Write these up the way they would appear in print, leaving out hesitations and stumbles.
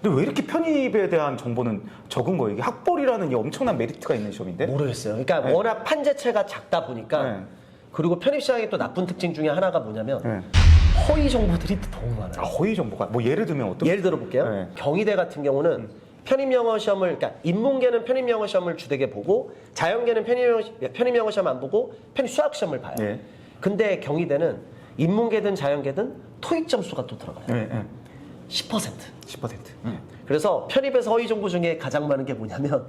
근데 왜 이렇게 편입에 대한 정보는 적은 거예요? 이게 학벌이라는 이 엄청난 메리트가 있는 시험인데? 모르겠어요. 그러니까 네. 워낙 판재체가 작다 보니까 네. 그리고 편입시장의 또 나쁜 특징 중에 하나가 뭐냐면 네. 허위 정보들이 너무 많아요. 아, 허위 정보가 뭐 예를 들면 어떤? 예를 들어 볼게요. 네. 경희대 같은 경우는 편입영어 시험을, 그러니까 인문계는 편입영어 시험을 주되게 보고 자연계는 편입영어 시험 안 보고 편입수학 시험을 봐요. 네. 근데 경희대는 인문계든 자연계든 토익 점수가 또 들어가요. 네, 네. 10%. 10%. 그래서 편입에서 허위 정보 중에 가장 많은 게 뭐냐면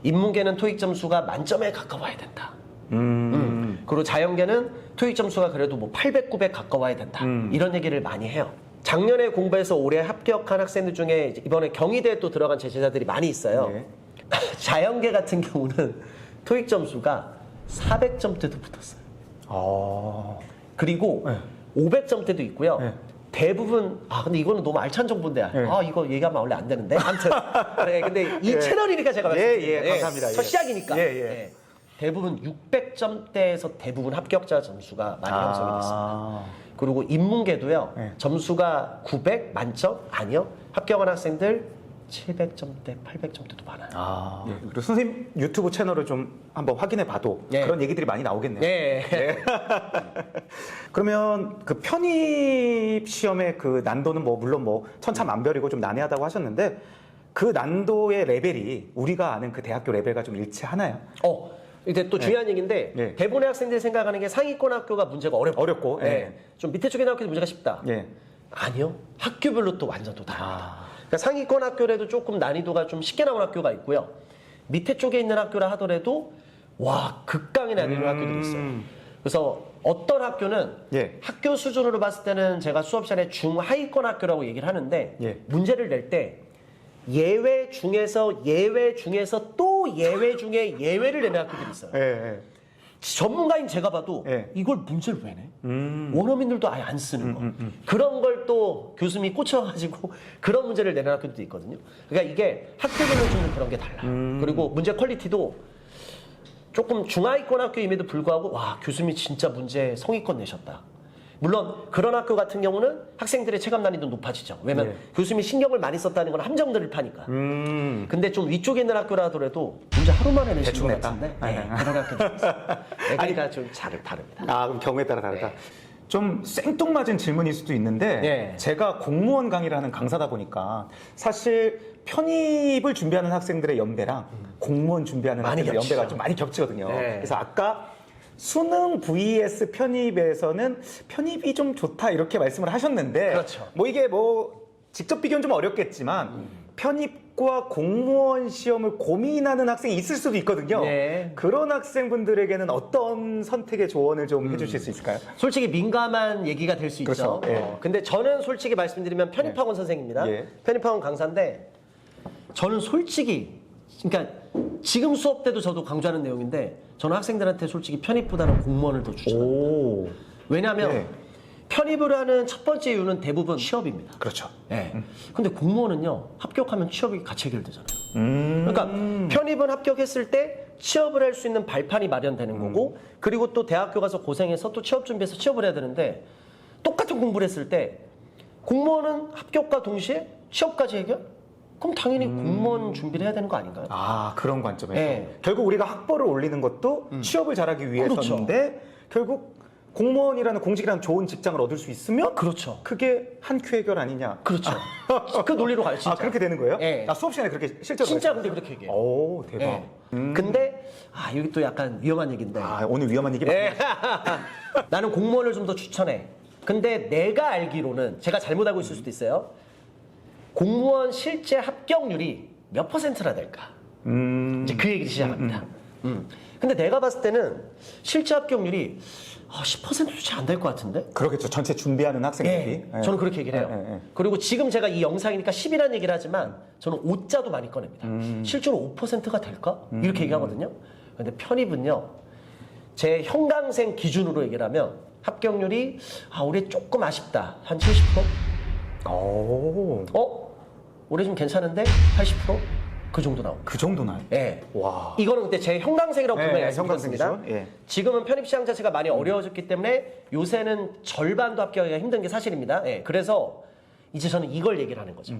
인문계는 토익 점수가 만점에 가까워야 된다. 그리고 자연계는 토익 점수가 그래도 뭐 800, 900 가까워야 된다. 이런 얘기를 많이 해요. 작년에 공부해서 올해 합격한 학생들 중에 이번에 경희대에 또 들어간 제자들이 많이 있어요. 네. 자연계 같은 경우는 토익 점수가 400점대도 붙었어요. 아. 그리고 네. 500점대도 있고요. 네. 대부분 근데 이거는 너무 알찬 정보인데 네. 이거 얘기하면 원래 안 되는데 아무튼 네, 근데 이 예. 채널이니까 제가 말씀드릴게요. 예, 감사합니다. 첫 예. 시작이니까. 예, 예. 네. 대부분 600점대에서 대부분 합격자 점수가 많이 형성이 됐습니다. 그리고 인문계도요. 네. 점수가 900 만점 아니요. 합격한 학생들 700점대, 800점대도 많아요. 예. 그리고 선생님 유튜브 채널을 좀 한번 확인해 봐도 예. 그런 얘기들이 많이 나오겠네요. 네. 그러면 그 편입 시험의 그 난도는 뭐 물론 뭐 천차만별이고 좀 난해하다고 하셨는데 그 난도의 레벨이 우리가 아는 그 대학교 레벨과 좀 일치하나요? 이제 또 중요한 얘기인데 네. 대부분의 학생들이 생각하는 게 상위권 학교가 문제가 어렵고, 예. 좀 밑에 쪽에 있는 학교도 문제가 쉽다. 예. 아니요. 학교별로 또 완전 또 다릅니다. 그러니까 상위권 학교라도 조금 난이도가 좀 쉽게 나온 학교가 있고요. 밑에 쪽에 있는 학교라 하더라도 와 극강의 난이도 학교들이 있어요. 그래서 어떤 학교는 예. 학교 수준으로 봤을 때는 제가 수업 시간에 중하위권 학교라고 얘기를 하는데 예. 문제를 낼 때 예외 중에서 또 예외 중에 예외를 내는 학교들이 있어요. 예. 예. 전문가인 제가 봐도 예. 이걸 문제를 왜 내? 원어민들도 아예 안 쓰는 거. 그런 걸 또 교수님이 꽂혀가지고 그런 문제를 내는 학교도 있거든요. 그러니까 이게 학교별로 주는 그런 게 달라요. 그리고 문제 퀄리티도 조금 중하위권 학교임에도 불구하고 와 교수님이 진짜 문제 성의껏 내셨다. 물론 그런 학교 같은 경우는 학생들의 체감 난이도 높아지죠. 왜냐면 네. 교수님이 신경을 많이 썼다는 건 함정들을 파니까. 근데 좀 위쪽에 있는 학교라 하더라도 문제 하루 만에 내신 대충 것 냈다? 같은데 네. 그런 학교도 있어요. 그러니까 좀 다릅니다. 그럼 경우에 따라 다르다. 좀 생뚱맞은 질문일 수도 있는데 네. 제가 공무원 강의를 하는 강사다 보니까 사실 편입을 준비하는 학생들의 연배랑 공무원 준비하는 많이 학생들의 겹치죠. 연배가 좀 많이 겹치거든요. 네. 그래서 아까 수능 vs 편입에서는 편입이 좀 좋다 이렇게 말씀을 하셨는데 그렇죠. 뭐 이게 뭐 직접 비교는 좀 어렵겠지만 편입과 공무원 시험을 고민하는 학생이 있을 수도 있거든요. 네. 그런 학생분들에게는 어떤 선택의 조언을 좀 해주실 수 있을까요? 솔직히 민감한 얘기가 될 수 그렇죠. 있죠. 예. 근데 저는 솔직히 말씀드리면 편입학원 선생입니다. 예. 편입학원 강사인데 저는 솔직히 그러니까 지금 수업 때도 저도 강조하는 내용인데 저는 학생들한테 솔직히 편입보다는 공무원을 더 추천합니다. 오, 왜냐하면 네. 편입을 하는 첫 번째 이유는 대부분 취업입니다. 그렇죠. 예. 근데 공무원은요 합격하면 취업이 같이 해결되잖아요. 그러니까 편입은 합격했을 때 취업을 할 수 있는 발판이 마련되는 거고 그리고 또 대학교 가서 고생해서 또 취업 준비해서 취업을 해야 되는데 똑같은 공부를 했을 때 공무원은 합격과 동시에 취업까지 해결? 그럼 당연히 공무원 준비를 해야 되는 거 아닌가요? 그런 관점에서 네. 결국 우리가 학벌을 올리는 것도 취업을 잘하기 위해서인데 결국 공무원이라는 공직이라는 좋은 직장을 얻을 수 있으면 그렇죠. 그게 한 큐 해결 아니냐? 그렇죠. 그 논리로 가요, 진짜. 그렇게 되는 거예요? 예. 수업 시간에 그렇게 실제로 진짜 말씀하셨어요? 근데 그렇게 얘기해요. 오, 대박. 예. 근데 여기 또 약간 위험한 얘기인데 오늘 위험한 얘기 예. 나는 공무원을 좀 더 추천해. 근데 내가 알기로는 제가 잘못 알고 있을 수도 있어요. 공무원 실제 합격률이 몇 %나 될까? 이제 그 얘기 시작합니다. 근데 내가 봤을 때는 실제 합격률이 10%도 잘 안 될 것 같은데? 그렇겠죠. 전체 준비하는 학생들이. 예, 저는 그렇게 얘기를 해요. 예. 그리고 지금 제가 이 영상이니까 10이라는 얘기를 하지만 저는 5자도 많이 꺼냅니다. 실제로 5%가 될까? 이렇게 얘기하거든요. 근데 편입은요. 제 형광생 기준으로 얘기를 하면 합격률이 올해 조금 아쉽다. 한 70%? 오, 올해 좀 괜찮은데? 80%? 그 정도 나옵니다. 그 정도나. 예. 와. 이거는 그때 제 형광색이라고 분명히 예, 말씀드렸습니다. 형광색이죠. 예. 지금은 편입시장 자체가 많이 어려워졌기 때문에 요새는 절반도 합격하기가 힘든 게 사실입니다. 예. 그래서 이제 저는 이걸 얘기를 하는 거죠.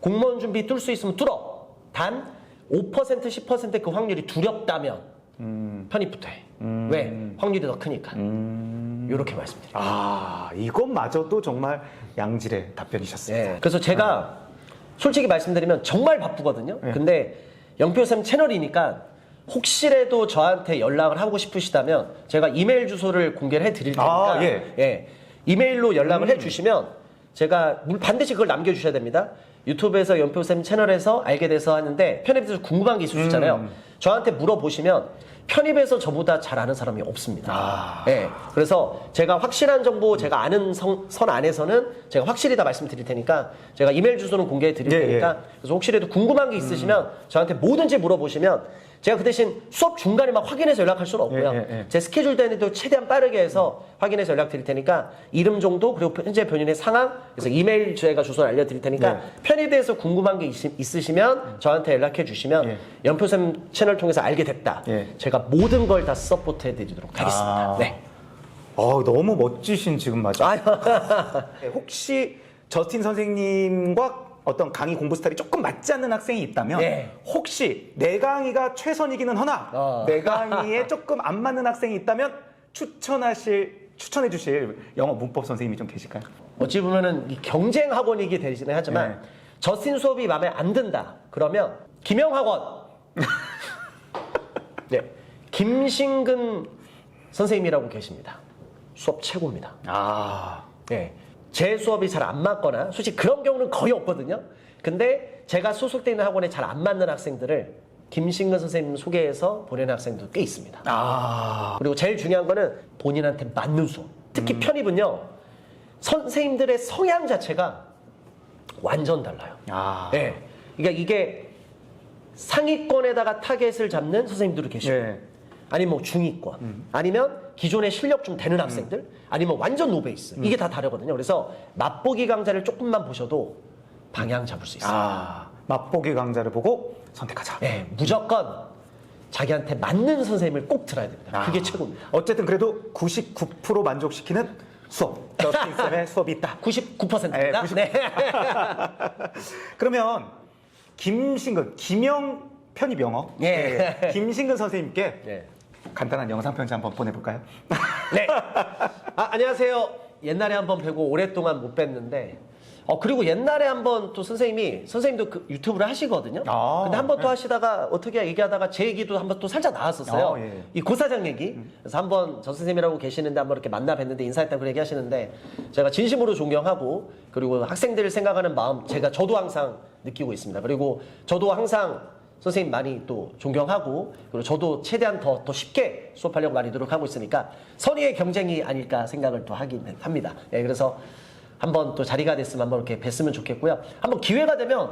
공무원 준비 뚫을 수 있으면 뚫어. 단 5% 10% 그 확률이 두렵다면 편입부터 해. 왜? 확률이 더 크니까. 이렇게 말씀드립니다. 아, 이것마저도 정말 양질의 답변이셨습니다. 네. 그래서 제가 솔직히 말씀드리면 정말 바쁘거든요. 근데 영표쌤 채널이니까 혹시라도 저한테 연락을 하고 싶으시다면 제가 이메일 주소를 공개를 해드릴 테니까 예. 이메일로 연락을 해주시면 제가 반드시 그걸 남겨주셔야 됩니다. 유튜브에서 연표쌤 채널에서 알게 돼서 하는데 편입에 대해서 궁금한 게 있으시잖아요. 저한테 물어보시면 편입에서 저보다 잘 아는 사람이 없습니다. 예. 그래서 제가 확실한 정보 제가 아는 선 안에서는 제가 확실히 다 말씀드릴 테니까 제가 이메일 주소는 공개해 드릴 테니까 그래서 혹시라도 궁금한 게 있으시면 저한테 뭐든지 물어보시면 제가 그 대신 수업 중간에 막 확인해서 연락할 수는 없고요. 제 스케줄 대에도 최대한 빠르게 해서 확인해서 연락 드릴 테니까 이름 정도 그리고 현재 본인의 상황 그래서 이메일 제가 주소를 알려드릴 테니까 편에 대해서 궁금한 게 있으시면 저한테 연락해 주시면 연표쌤 채널 통해서 알게 됐다. 제가 모든 걸 다 서포트 해드리도록 하겠습니다. 네. 너무 멋지신 지금 맞아. 혹시 저스틴 선생님과 어떤 강의 공부 스타일이 조금 맞지 않는 학생이 있다면 혹시 내 강의가 최선이기는 허나 내 강의에 조금 안 맞는 학생이 있다면 추천해 주실 영어 문법 선생님이 좀 계실까요? 어찌 보면은 이 경쟁 학원이기 되시긴 하지만 저스틴 수업이 마음에 안 든다. 그러면 김영학원. 네. 김신근 선생님이라고 계십니다. 수업 최고입니다. 네. 제 수업이 잘 안 맞거나 솔직히 그런 경우는 거의 없거든요. 근데 제가 소속되어 있는 학원에 잘 안 맞는 학생들을 김신근 선생님 소개해서 보내는 학생도 꽤 있습니다. 그리고 제일 중요한 거는 본인한테 맞는 수업. 특히 편입은요. 선생님들의 성향 자체가 완전 달라요. 네. 그러니까 이게 상위권에다가 타겟을 잡는 선생님들도 계시고 아니면 뭐 중위권, 아니면 기존에 실력 좀 되는 학생들, 아니면 완전 노베이스. 이게 다 다르거든요. 그래서 맛보기 강좌를 조금만 보셔도 방향 잡을 수 있어요. 맛보기 강좌를 보고 선택하자. 네, 무조건 자기한테 맞는 선생님을 꼭 들어야 됩니다. 그게 최고입니다. 어쨌든 그래도 99% 만족시키는 수업. 저스틴 쌤의 수업이 있다. 99%입니다. 네. 그러면 김영 편입 영어. 김신근 선생님께 간단한 영상 편지 한번 보내볼까요? 네. 안녕하세요. 옛날에 한번 뵈고 오랫동안 못 뵀는데 그리고 옛날에 한번 또 선생님도 그 유튜브를 하시거든요. 근데 한번 또 하시다가 어떻게 얘기하다가 제 얘기도 한번 또 살짝 나왔었어요. 이 고사장 얘기. 그래서 한번 전 선생님이라고 계시는데 한번 이렇게 만나 뵀는데 인사했다고 그렇게 얘기하시는데 제가 진심으로 존경하고 그리고 학생들을 생각하는 마음 저도 항상 느끼고 있습니다. 그리고 저도 항상 선생님 많이 또 존경하고 그리고 저도 최대한 더 쉽게 수업하려고 많이 노력하고 있으니까 선의의 경쟁이 아닐까 생각을 또 하긴 합니다. 그래서 한번 또 자리가 됐으면 한번 이렇게 뵀으면 좋겠고요. 한번 기회가 되면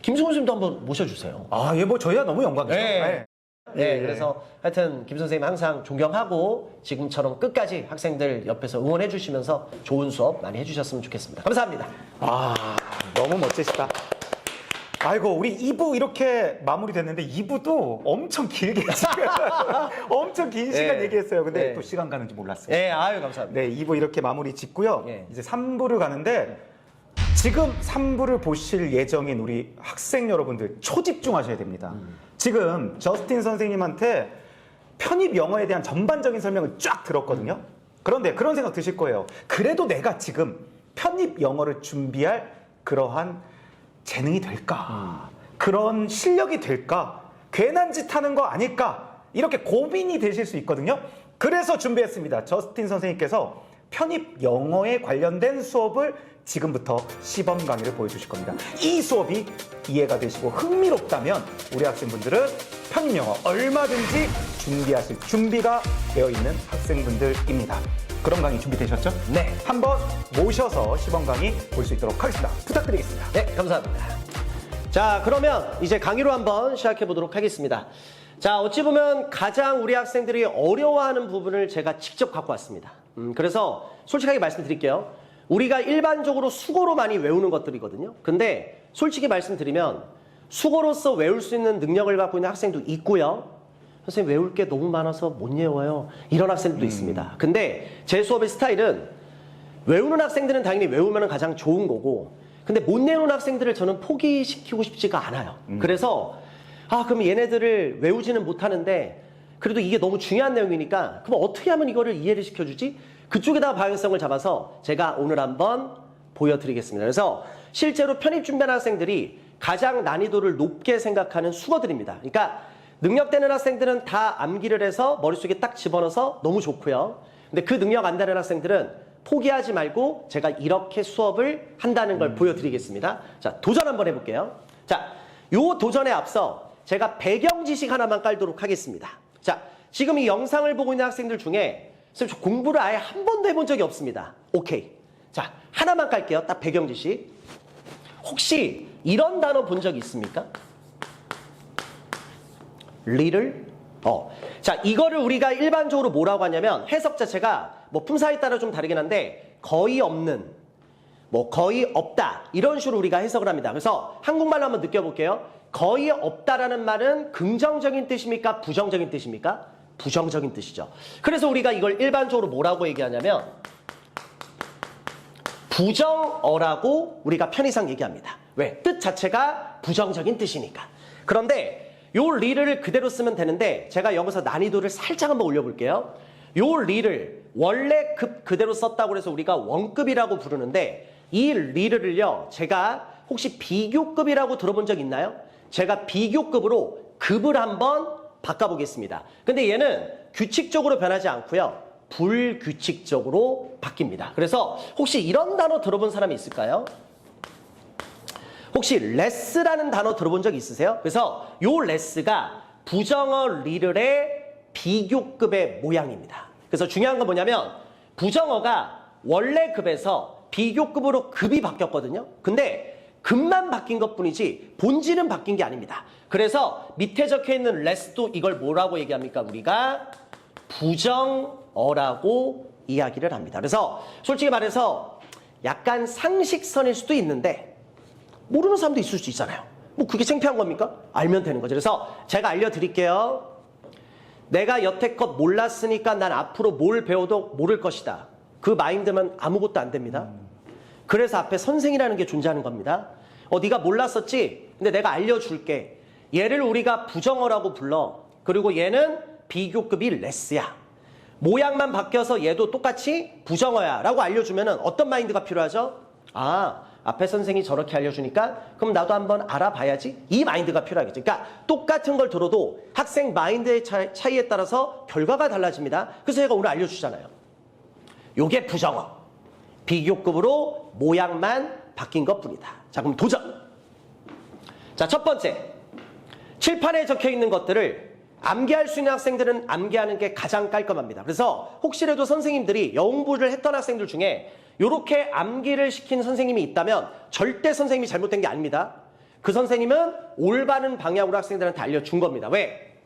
김승훈 선생님도 한번 모셔주세요. 뭐 저희야 너무 영광이죠. 그래서 하여튼 김 선생님 항상 존경하고 지금처럼 끝까지 학생들 옆에서 응원해 주시면서 좋은 수업 많이 해주셨으면 좋겠습니다. 감사합니다. 너무 멋지시다. 아이고 우리 2부 이렇게 마무리됐는데 2부도 엄청 길게 지금 엄청 긴 시간 얘기했어요. 근데 또 시간 가는지 몰랐어요. 아유 감사합니다. 2부 이렇게 마무리 짓고요. 이제 3부를 가는데 지금 3부를 보실 예정인 우리 학생 여러분들 초집중하셔야 됩니다. 지금 저스틴 선생님한테 편입 영어에 대한 전반적인 설명을 쫙 들었거든요. 그런데 그런 생각 드실 거예요. 그래도 내가 지금 편입 영어를 준비할 그러한 재능이 될까? 그런 실력이 될까? 괜한 짓 하는 거 아닐까? 이렇게 고민이 되실 수 있거든요. 그래서 준비했습니다. 저스틴 선생님께서 편입 영어에 관련된 수업을 지금부터 시범 강의를 보여주실 겁니다. 이 수업이 이해가 되시고 흥미롭다면 우리 학생분들은 편입 영어 얼마든지 준비하실 준비가 되어 있는 학생분들입니다. 그런 강의 준비되셨죠? 네. 한번 모셔서 시범 강의 볼 수 있도록 하겠습니다. 부탁드리겠습니다. 네, 감사합니다. 자, 그러면 이제 강의로 한번 시작해 보도록 하겠습니다. 자, 어찌 보면 가장 우리 학생들이 어려워하는 부분을 제가 직접 갖고 왔습니다. 그래서 솔직하게 말씀드릴게요. 우리가 일반적으로 수고로 많이 외우는 것들이거든요. 근데 솔직히 말씀드리면 수고로서 외울 수 있는 능력을 갖고 있는 학생도 있고요. 선생님 외울 게 너무 많아서 못 외워요. 이런 학생들도 있습니다. 근데 제 수업의 스타일은 외우는 학생들은 당연히 외우면 가장 좋은 거고 근데 못 내놓은 학생들을 저는 포기시키고 싶지가 않아요. 그래서 그럼 얘네들을 외우지는 못하는데 그래도 이게 너무 중요한 내용이니까 그럼 어떻게 하면 이거를 이해를 시켜주지? 그쪽에다가 방향성을 잡아서 제가 오늘 한번 보여드리겠습니다. 그래서 실제로 편입 준비하는 학생들이 가장 난이도를 높게 생각하는 수거들입니다. 그러니까 능력되는 학생들은 다 암기를 해서 머릿속에 딱 집어넣어서 너무 좋고요. 근데 그 능력 안 되는 학생들은 포기하지 말고 제가 이렇게 수업을 한다는 걸 보여드리겠습니다. 자, 도전 한번 해볼게요. 자, 요 도전에 앞서 제가 배경 지식 하나만 깔도록 하겠습니다. 자, 지금 이 영상을 보고 있는 학생들 중에 선생님, 저 공부를 아예 한 번도 해본 적이 없습니다. 오케이. 자, 하나만 깔게요. 딱 배경 지식. 혹시 이런 단어 본 적 있습니까? 리를? 자, 이거를 우리가 일반적으로 뭐라고 하냐면 해석 자체가 뭐 품사에 따라 좀 다르긴 한데 거의 없는, 뭐 거의 없다 이런 식으로 우리가 해석을 합니다. 그래서 한국말로 한번 느껴볼게요. 거의 없다라는 말은 긍정적인 뜻입니까? 부정적인 뜻입니까? 부정적인 뜻이죠. 그래서 우리가 이걸 일반적으로 뭐라고 얘기하냐면 부정어라고 우리가 편의상 얘기합니다. 왜? 뜻 자체가 부정적인 뜻이니까. 그런데 요 리를 그대로 쓰면 되는데 제가 여기서 난이도를 살짝 한번 올려볼게요. 요 리를 원래 급 그대로 썼다고 해서 우리가 원급이라고 부르는데 이 리를요 제가 혹시 비교급이라고 들어본 적 있나요? 제가 비교급으로 급을 한번 바꿔보겠습니다. 근데 얘는 규칙적으로 변하지 않고요. 불규칙적으로 바뀝니다. 그래서 혹시 이런 단어 들어본 사람이 있을까요? 혹시 레스라는 단어 들어본 적 있으세요? 그래서 요 레스가 부정어 리를의 비교급의 모양입니다. 그래서 중요한 건 뭐냐면 부정어가 원래 급에서 비교급으로 급이 바뀌었거든요. 근데 급만 바뀐 것뿐이지 본질은 바뀐 게 아닙니다. 그래서 밑에 적혀있는 레스도 이걸 뭐라고 얘기합니까? 우리가 부정어라고 이야기를 합니다. 그래서 솔직히 말해서 약간 상식선일 수도 있는데 모르는 사람도 있을 수 있잖아요. 뭐 그게 창피한 겁니까? 알면 되는 거죠. 그래서 제가 알려드릴게요. 내가 여태껏 몰랐으니까 난 앞으로 뭘 배워도 모를 것이다. 그 마인드면 아무것도 안 됩니다. 그래서 앞에 선생이라는 게 존재하는 겁니다. 네가 몰랐었지? 근데 내가 알려줄게. 얘를 우리가 부정어라고 불러. 그리고 얘는 비교급이 레스야. 모양만 바뀌어서 얘도 똑같이 부정어야 라고 알려주면 어떤 마인드가 필요하죠? 앞에 선생이 저렇게 알려주니까 그럼 나도 한번 알아봐야지. 이 마인드가 필요하겠죠. 그러니까 똑같은 걸 들어도 학생 마인드의 차이에 따라서 결과가 달라집니다. 그래서 제가 오늘 알려주잖아요. 요게 부정어. 비교급으로 모양만 바뀐 것뿐이다. 자, 그럼 도전. 자, 첫 번째. 칠판에 적혀있는 것들을 암기할 수 있는 학생들은 암기하는 게 가장 깔끔합니다. 그래서 혹시라도 선생님들이 영공부를 했던 학생들 중에 이렇게 암기를 시킨 선생님이 있다면 절대 선생님이 잘못된 게 아닙니다. 그 선생님은 올바른 방향으로 학생들한테 알려준 겁니다. 왜?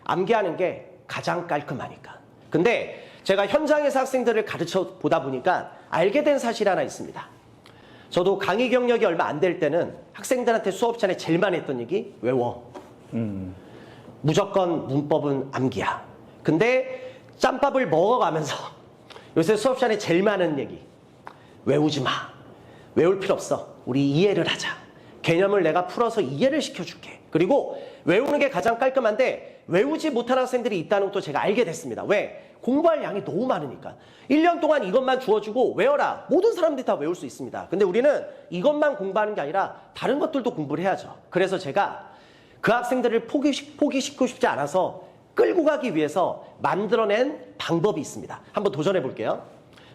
암기하는 게 가장 깔끔하니까. 근데 제가 현장에서 학생들을 가르쳐 보다 보니까 알게 된 사실이 하나 있습니다. 저도 강의 경력이 얼마 안 될 때는 학생들한테 수업 시간에 제일 많이 했던 얘기 외워. 무조건 문법은 암기야. 근데 짬밥을 먹어가면서 요새 수업 시간에 제일 많은 얘기 외우지 마. 외울 필요 없어. 우리 이해를 하자. 개념을 내가 풀어서 이해를 시켜줄게. 그리고 외우는 게 가장 깔끔한데 외우지 못한 학생들이 있다는 것도 제가 알게 됐습니다. 왜? 공부할 양이 너무 많으니까. 1년 동안 이것만 주어주고 외워라. 모든 사람들이 다 외울 수 있습니다. 근데 우리는 이것만 공부하는 게 아니라 다른 것들도 공부를 해야죠. 그래서 제가 그 학생들을 포기시키고 싶지 않아서 끌고 가기 위해서 만들어낸 방법이 있습니다. 한번 도전해 볼게요.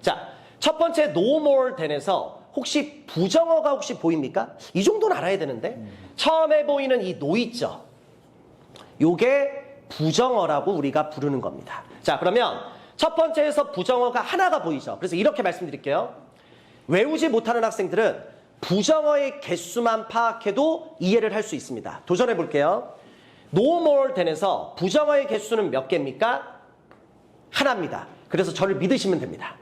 자, 첫 번째 no more than에서 혹시 부정어가 혹시 보입니까? 이 정도는 알아야 되는데 처음에 보이는 이 no 있죠? 요게 부정어라고 우리가 부르는 겁니다. 자, 그러면 첫 번째에서 부정어가 하나가 보이죠? 그래서 이렇게 말씀드릴게요. 외우지 못하는 학생들은 부정어의 개수만 파악해도 이해를 할 수 있습니다. 도전해 볼게요. no more than에서 부정어의 개수는 몇 개입니까? 하나입니다. 그래서 저를 믿으시면 됩니다.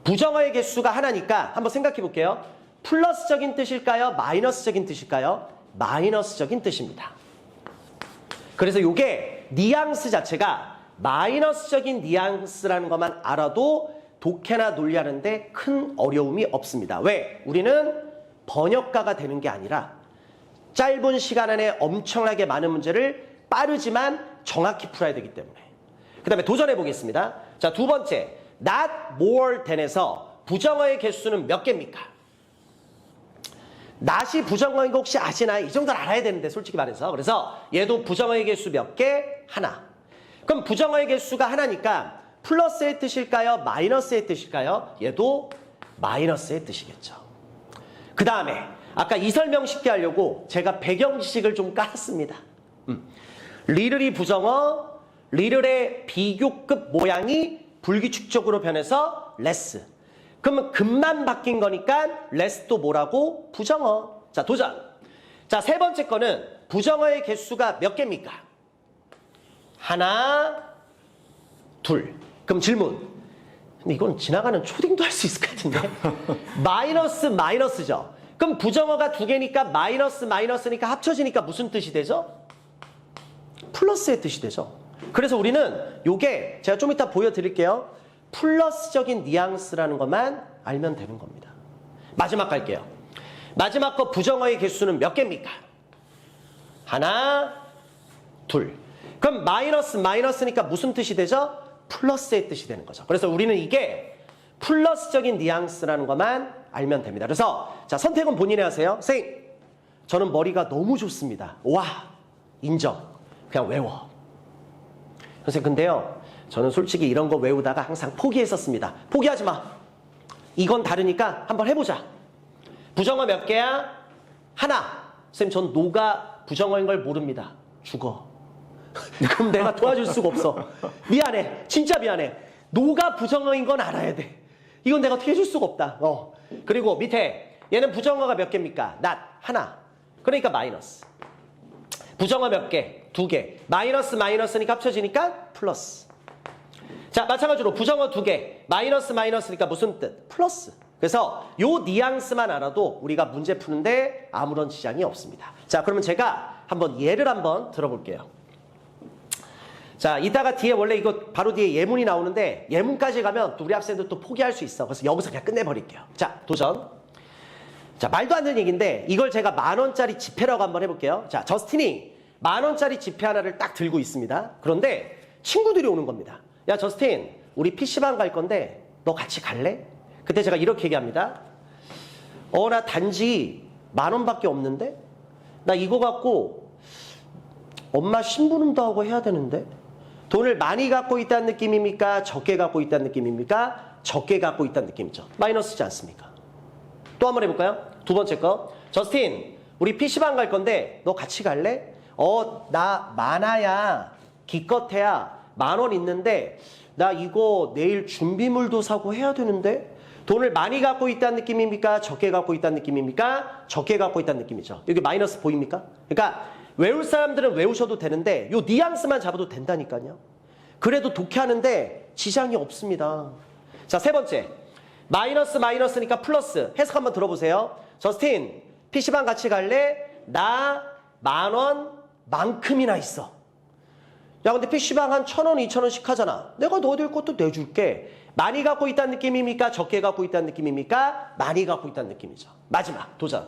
부정어의 개수가 하나니까 한번 생각해 볼게요. 플러스적인 뜻일까요? 마이너스적인 뜻일까요? 마이너스적인 뜻입니다. 그래서 이게 뉘앙스 자체가 마이너스적인 뉘앙스라는 것만 알아도 독해나 논리하는데 큰 어려움이 없습니다. 왜? 우리는 번역가가 되는 게 아니라 짧은 시간 안에 엄청나게 많은 문제를 빠르지만 정확히 풀어야 되기 때문에. 그 다음에 도전해 보겠습니다. 자, 두 번째, not more than에서 부정어의 개수는 몇 개입니까? not이 부정어인 거 혹시 아시나요? 이 정도는 알아야 되는데 솔직히 말해서. 그래서 얘도 부정어의 개수 몇 개? 하나. 그럼 부정어의 개수가 하나니까 플러스의 뜻일까요? 마이너스의 뜻일까요? 얘도 마이너스의 뜻이겠죠. 그 다음에 아까 이 설명 쉽게 하려고 제가 배경 지식을 좀 깔았습니다. 리틀이 부정어, 리틀의 비교급 모양이 불규칙적으로 변해서 less. 그러면 급만 바뀐 거니까 less도 뭐라고? 부정어. 자, 도전. 자, 세 번째 거는 부정어의 개수가 몇 개입니까? 하나, 둘. 그럼 질문. 근데 이건 지나가는 초딩도 할 수 있을 것 같은데. 마이너스, 마이너스죠. 그럼 부정어가 두 개니까 마이너스, 마이너스니까 합쳐지니까 무슨 뜻이 되죠? 플러스의 뜻이 되죠. 그래서 우리는 요게 제가 좀 이따 보여드릴게요. 플러스적인 뉘앙스라는 것만 알면 되는 겁니다. 마지막 갈게요. 마지막 거 부정어의 개수는 몇 개입니까? 하나, 둘. 그럼 마이너스, 마이너스니까 무슨 뜻이 되죠? 플러스의 뜻이 되는 거죠. 그래서 우리는 이게 플러스적인 뉘앙스라는 것만 알면 됩니다. 그래서 자, 선택은 본인이 하세요. 선생님, 저는 머리가 너무 좋습니다. 와, 인정. 그냥 외워. 선생님, 근데요, 저는 솔직히 이런 거 외우다가 항상 포기했었습니다. 포기하지 마. 이건 다르니까 한번 해보자. 부정어 몇 개야? 하나. 선생님, 전 노가 부정어인 걸 모릅니다. 죽어. 그럼 내가 도와줄 수가 없어. 미안해. 진짜 미안해. 노가 부정어인 건 알아야 돼. 이건 내가 어떻게 해줄 수가 없다. 그리고 밑에 얘는 부정어가 몇 개입니까? not. 하나. 그러니까 마이너스. 부정어 몇 개? 두 개. 마이너스 마이너스니까 합쳐지니까 플러스. 자, 마찬가지로 부정어 두 개. 마이너스 마이너스니까 무슨 뜻? 플러스. 그래서 요 뉘앙스만 알아도 우리가 문제 푸는데 아무런 지장이 없습니다. 자, 그러면 제가 한번 예를 한번 들어볼게요. 자, 이따가 뒤에 원래 이거 바로 뒤에 예문이 나오는데 예문까지 가면 또 우리 학생들 또 포기할 수 있어. 그래서 여기서 그냥 끝내버릴게요. 자, 도전. 자, 말도 안 되는 얘기인데 이걸 제가 10,000원짜리 지폐라고 한번 해볼게요. 자, 저스틴이 10,000원짜리 지폐 하나를 딱 들고 있습니다. 그런데 친구들이 오는 겁니다. 야, 저스틴, 우리 PC방 갈 건데 너 같이 갈래? 그때 제가 이렇게 얘기합니다. 나 단지 10,000원밖에 없는데? 나 이거 갖고 엄마 심부름도 하고 해야 되는데? 돈을 많이 갖고 있다는 느낌입니까? 적게 갖고 있다는 느낌입니까? 적게 갖고 있다는 느낌이죠. 마이너스지 않습니까? 또 한번 해볼까요? 두 번째 거. 저스틴, 우리 PC방 갈 건데 너 같이 갈래? 나 많아야 기껏해야 10,000원 있는데 나 이거 내일 준비물도 사고 해야 되는데? 돈을 많이 갖고 있다는 느낌입니까? 적게 갖고 있다는 느낌입니까? 적게 갖고 있다는 느낌이죠. 여기 마이너스 보입니까? 그러니까 외울 사람들은 외우셔도 되는데 요 뉘앙스만 잡아도 된다니까요. 그래도 독해하는데 지장이 없습니다. 자, 세 번째. 마이너스 마이너스니까 플러스. 해석 한번 들어보세요. 저스틴, PC방 같이 갈래? 나 10,000원만큼이나 있어. 야, 근데 PC방 한 1,000원, 2,000원씩 하잖아. 내가 너희들 것도 내줄게. 많이 갖고 있다는 느낌입니까? 적게 갖고 있다는 느낌입니까? 많이 갖고 있다는 느낌이죠. 마지막 도전.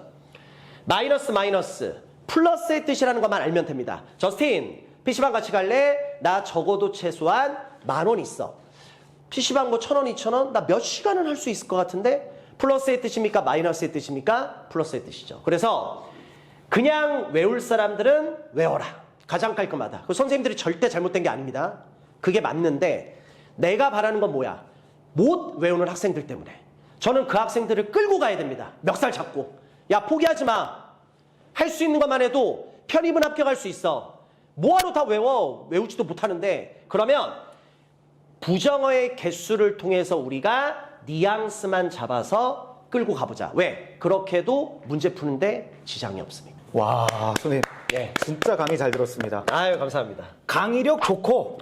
마이너스 마이너스 플러스의 뜻이라는 것만 알면 됩니다. 저스틴, PC방 같이 갈래? 나 적어도 최소한 10,000원 있어. PC방 뭐 1,000원, 2,000원? 나 몇 시간은 할 수 있을 것 같은데? 플러스의 뜻입니까? 마이너스의 뜻입니까? 플러스의 뜻이죠. 그래서 그냥 외울 사람들은 외워라. 가장 깔끔하다. 그 선생님들이 절대 잘못된 게 아닙니다. 그게 맞는데 내가 바라는 건 뭐야? 못 외우는 학생들 때문에. 저는 그 학생들을 끌고 가야 됩니다. 멱살 잡고. 야, 포기하지 마. 할 수 있는 것만 해도 편입은 합격할 수 있어. 뭐하러 다 외워? 외우지도 못하는데. 그러면 부정어의 개수를 통해서 우리가 뉘앙스만 잡아서 끌고 가보자. 왜? 그렇게 해도 문제 푸는데 지장이 없습니다. 와, 선생님. 예. 진짜 강의 잘 들었습니다. 아유, 감사합니다. 강의력 좋고,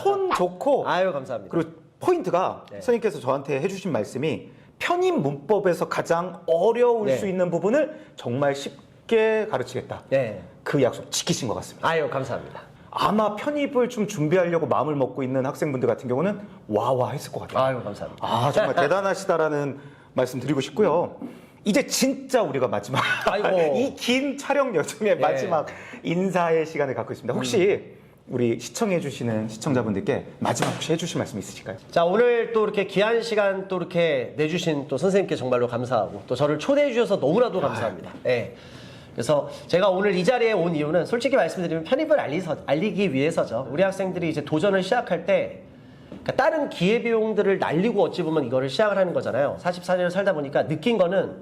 톤 좋고, 아유, 감사합니다. 그리고 포인트가 네. 선생님께서 저한테 해주신 말씀이 편입 문법에서 가장 어려울 네. 수 있는 부분을 정말 쉽게 가르치겠다. 네. 그 약속 지키신 것 같습니다. 아유, 감사합니다. 아마 편입을 좀 준비하려고 마음을 먹고 있는 학생분들 같은 경우는 와와 했을 것 같아요. 아유, 감사합니다. 아, 정말 대단하시다라는 말씀 드리고 싶고요. 이제 진짜 우리가 마지막 아이고. 이 긴 촬영 여정의 마지막 인사의 시간을 갖고 있습니다. 혹시 우리 시청해주시는 시청자분들께 마지막 혹시 해주실 말씀 있으실까요? 자, 오늘 또 이렇게 귀한 시간 또 이렇게 내주신 또 선생님께 정말로 감사하고 또 저를 초대해 주셔서 너무나도 감사합니다. 예. 그래서 제가 오늘 이 자리에 온 이유는 솔직히 말씀드리면 편입을 알리기 위해서죠. 우리 학생들이 이제 도전을 시작할 때 그러니까 다른 기회비용들을 날리고 어찌 보면 이거를 시작을 하는 거잖아요. 44년을 살다 보니까 느낀 거는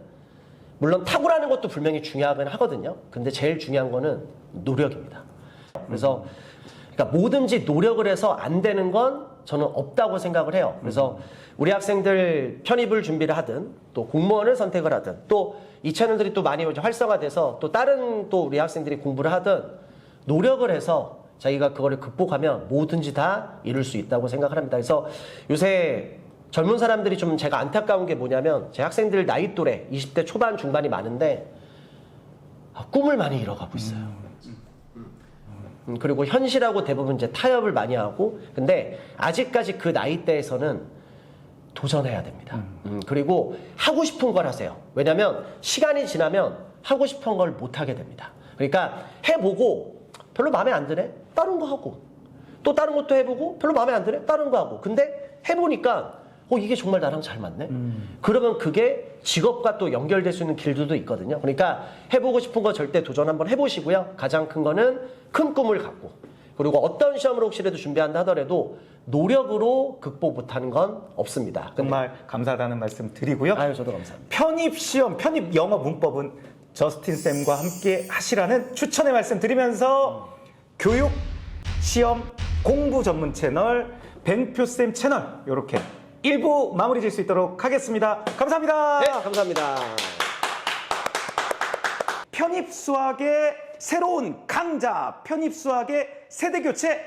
물론 탁구라는 것도 분명히 중요하긴 하거든요. 근데 제일 중요한 거는 노력입니다. 그래서 그러니까 뭐든지 노력을 해서 안 되는 건 저는 없다고 생각을 해요. 그래서 우리 학생들 편입을 준비를 하든 또 공무원을 선택을 하든 또 이 채널들이 또 많이 활성화돼서 또 다른 또 우리 학생들이 공부를 하든 노력을 해서 자기가 그거를 극복하면 뭐든지 다 이룰 수 있다고 생각을 합니다. 그래서 요새 젊은 사람들이 좀 제가 안타까운 게 뭐냐면 제 학생들 나이 또래 20대 초반 중반이 많은데 꿈을 많이 잃어가고 있어요. 그리고 현실하고 대부분 이제 타협을 많이 하고 근데 아직까지 그 나이대에서는 도전해야 됩니다. 그리고 하고 싶은 걸 하세요. 왜냐하면 시간이 지나면 하고 싶은 걸 못 하게 됩니다. 그러니까 해보고 별로 마음에 안 드네? 다른 거 하고 또 다른 것도 해보고 별로 마음에 안 드네? 다른 거 하고 근데 해보니까 이게 정말 나랑 잘 맞네? 그러면 그게 직업과 또 연결될 수 있는 길들도 있거든요. 그러니까 해보고 싶은 거 절대 도전 한번 해보시고요. 가장 큰 거는 큰 꿈을 갖고 그리고 어떤 시험을 혹시라도 준비한다 하더라도 노력으로 극복 못하는 건 없습니다. 정말 감사하다는 말씀 드리고요. 아유, 저도 감사합니다. 편입 시험, 편입 영어 문법은 저스틴 쌤과 함께 하시라는 추천의 말씀 드리면서 교육, 시험, 공부 전문 채널 뱅표쌤 채널 이렇게 1부 마무리 질 수 있도록 하겠습니다. 감사합니다. 네, 감사합니다. 편입 수학의 새로운 강자, 편입 수학의 세대 교체